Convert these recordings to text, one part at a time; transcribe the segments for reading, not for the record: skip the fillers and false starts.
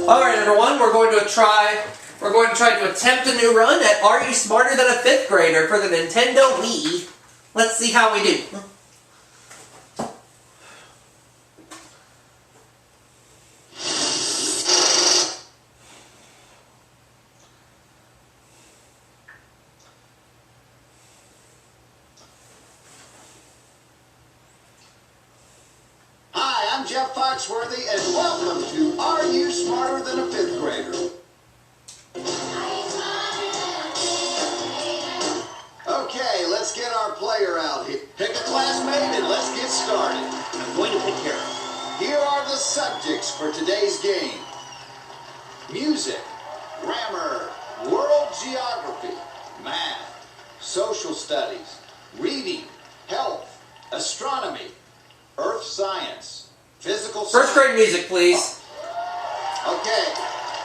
Alright everyone, we're going to try to attempt a new run at Are You Smarter Than a 5th Grader for the Nintendo Wii. Let's see how we do. I'm Jeff Foxworthy, and welcome to Are You Smarter Than a 5th Grader? Okay, let's get our player out here. Pick a classmate and let's get started. I'm going to pick Karen. Here are the subjects for today's game. Music, grammar, world geography, math, social studies, reading, health, astronomy, earth science, physical science. First grade music, please. Okay,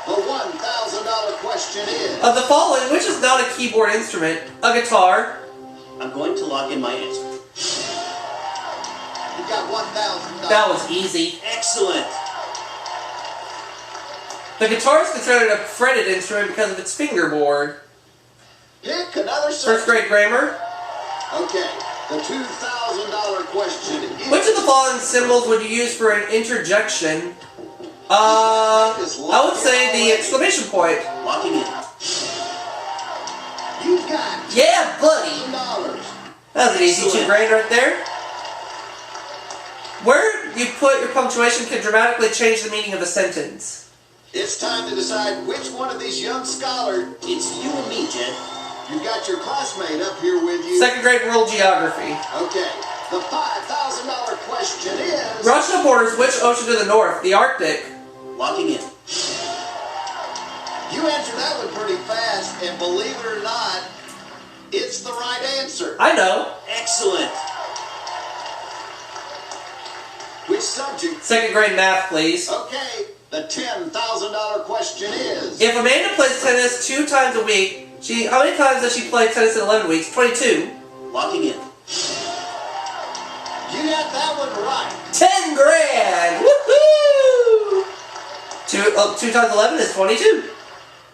the $1,000 question is... Of the following, which is not a keyboard instrument? A guitar. I'm going to lock in my answer. You got $1,000. That was easy. Excellent. The guitar is considered a fretted instrument because of its fingerboard. Pick another subject. First grade grammar. Okay, the $2,000 question is... Which of the following symbols would you use for an interjection? I would say the exclamation point. Locking in. You got Yeah, buddy! $2,000. That was an easy $2 grand right there. Where you put your punctuation can dramatically change the meaning of a sentence. It's time to decide which one of these young scholars... It's you and me, Jed. You got your classmate up here with you. Second grade world geography. Okay, the $5,000 question is... Russia borders which ocean to the north? The Arctic. Locking in. You answered that one pretty fast, and believe it or not, it's the right answer. I know. Excellent. Which subject? Second grade math, please. Okay, the $10,000 question is... If Amanda plays tennis 2 times a week, how many times does she play tennis in 11 weeks? 22. Locking in. You got that one right. 10 grand! Woohoo! 2 times 11 is 22.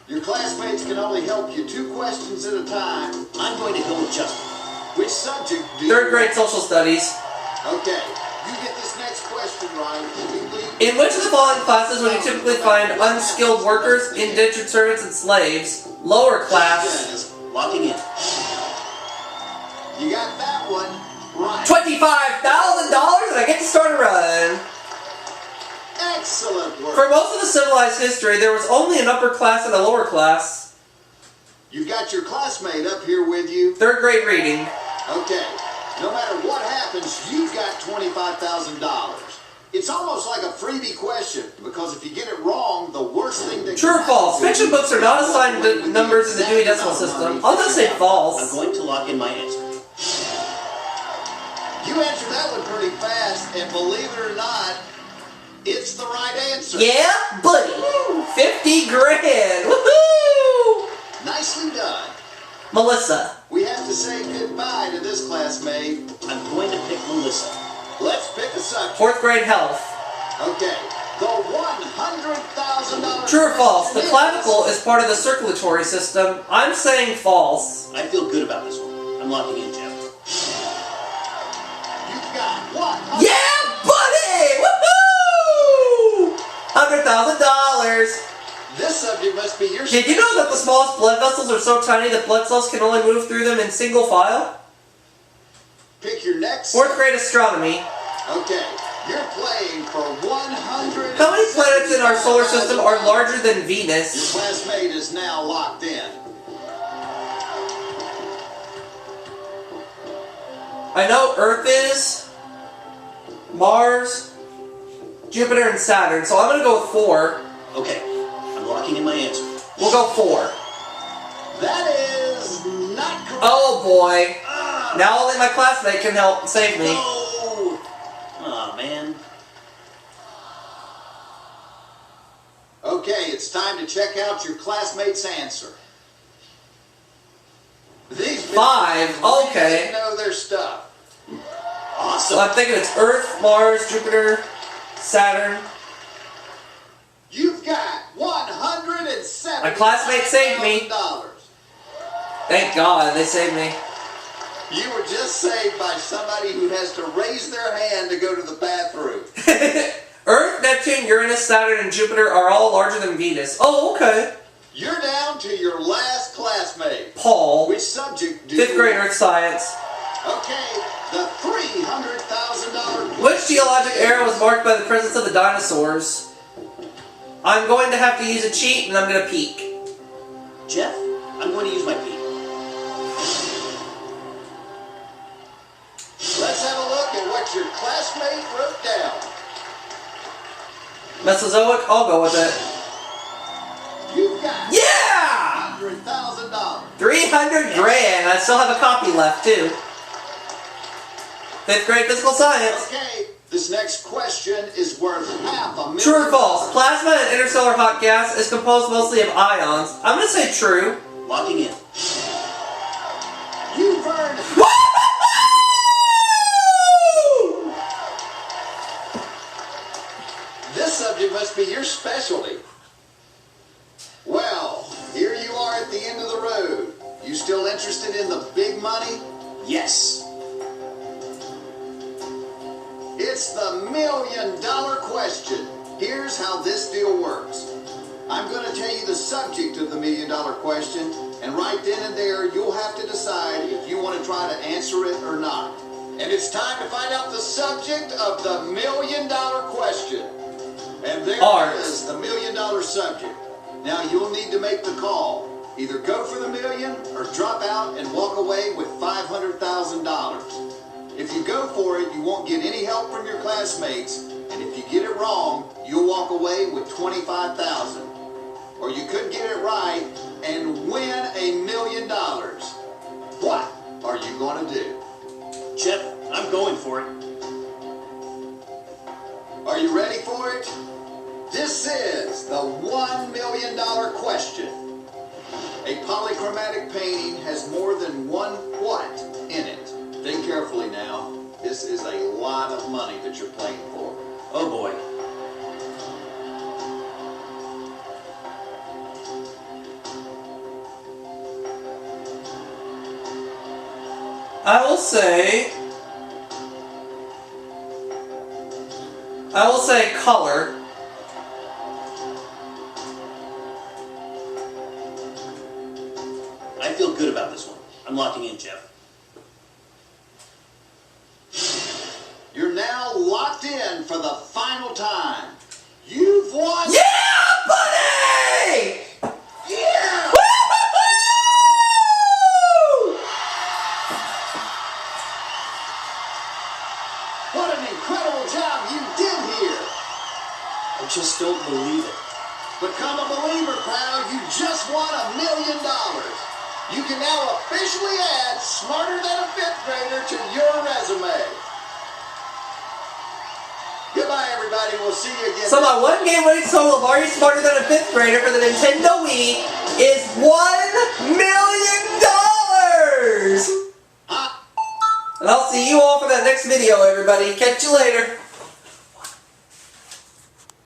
Your classmates can only help you 2 questions at a time. I'm going to go with Justin. Which subject do you... 3rd grade social studies. Okay, you get this next question right. In which of the following classes would you typically find unskilled workers, indentured servants, and slaves? Lower class. Locking in. You got that one right. $25,000 and I get to start a run. Excellent work. For most of the civilized history, there was only an upper class and a lower class. You've got your classmate up here with you. 3rd grade reading. Okay, no matter what happens, you've got $25,000. It's almost like a freebie question, because if you get it wrong, the worst thing that... True or false? Fiction books are not assigned to numbers in the Dewey Decimal System. I'll just say I'm false. going to lock in my answer. You answered that one pretty fast, and believe it or not, it's the right answer. Yeah, buddy. 50 grand. Woohoo! Nicely done. Melissa. We have to say goodbye to this classmate. I'm going to pick Melissa. Let's pick a subject. 4th grade health. Okay, the $100,000... True or false? The clavicle is part of the circulatory system. I'm saying false. I feel good about this one. I'm locking in, Jeff. You've got what? Yeah, buddy! Woohoo! $100,000. This subject must be your... Did you know that the smallest blood vessels are so tiny that blood cells can only move through them in single file? Pick your next... 4th grade astronomy. Okay, you're playing for 100... How many planets in our solar system are larger than Venus? Your classmate is now locked in. I know Earth is, Mars, Jupiter, and Saturn, so I'm going to go with 4. Okay, I'm locking in my answer. We'll go 4. That is not correct. Oh boy. Now only my classmate can help save me. No! Aw, man. Okay, it's time to check out your classmate's answer. These 5, okay. They know their stuff. Awesome. So I'm thinking it's Earth, Mars, Jupiter, Saturn. You've got $170,000. My classmate saved me. Thank God they saved me. You were just saved by somebody who has to raise their hand to go to the bathroom. Earth, Neptune, Uranus, Saturn, and Jupiter are all larger than Venus. Oh, okay. You're down to your last classmate. Paul. Which subject do 5th you grade want? Earth Science. Okay, the $300,000. Which geologic era was marked by the presence of the dinosaurs? I'm going to have to use a cheat, and I'm going to peek. Jeff, I'm going to use my peek. Let's have a look at what your classmate wrote down. Mesozoic, I'll go with it. You've got Yeah! $100,000. 300 grand. I still have a copy left, too. 5th grade physical science. Okay, this next question is worth $500,000. True or false? Plasma and interstellar hot gas is composed mostly of ions. I'm going to say true. Locking in. You've earned. This subject must be your specialty. Well, here you are at the end of the road. You still interested in the big money? Yes. It's the $1 million question. Here's how this deal works. I'm going to tell you the subject of the $1 million question, and right then and there, you'll have to decide if you want to try to answer it or not. And it's time to find out the subject of the $1 million question. And there it is, the $1 million subject. Now you'll need to make the call. Either go for the million or drop out and walk away with $500,000. If you go for it, you won't get any help from your classmates, and if you get it wrong, you'll walk away with $25,000. Or you could get it right and win $1 million. What are you going to do? Jeff, I'm going for it. Are you ready for it? This is the $1 million question. A polychromatic painting has more than one what in it? Think carefully now. This is a lot of money that you're playing for. Oh boy. I will say color. I feel good about this one. I'm locking in, Jeff. You're now locked in for the final time. You've won. Yeah, buddy! Yeah! What an incredible job you did here. I just don't believe it. Become a believer, pal. You just won $1 million. You can now officially add Smarter Than a 5th Grader to your resume. Goodbye, everybody. We'll see you again. So my one game winning total of Are You Smarter Than a 5th Grader for the Nintendo Wii is $1 million! And I'll see you all for that next video, everybody. Catch you later.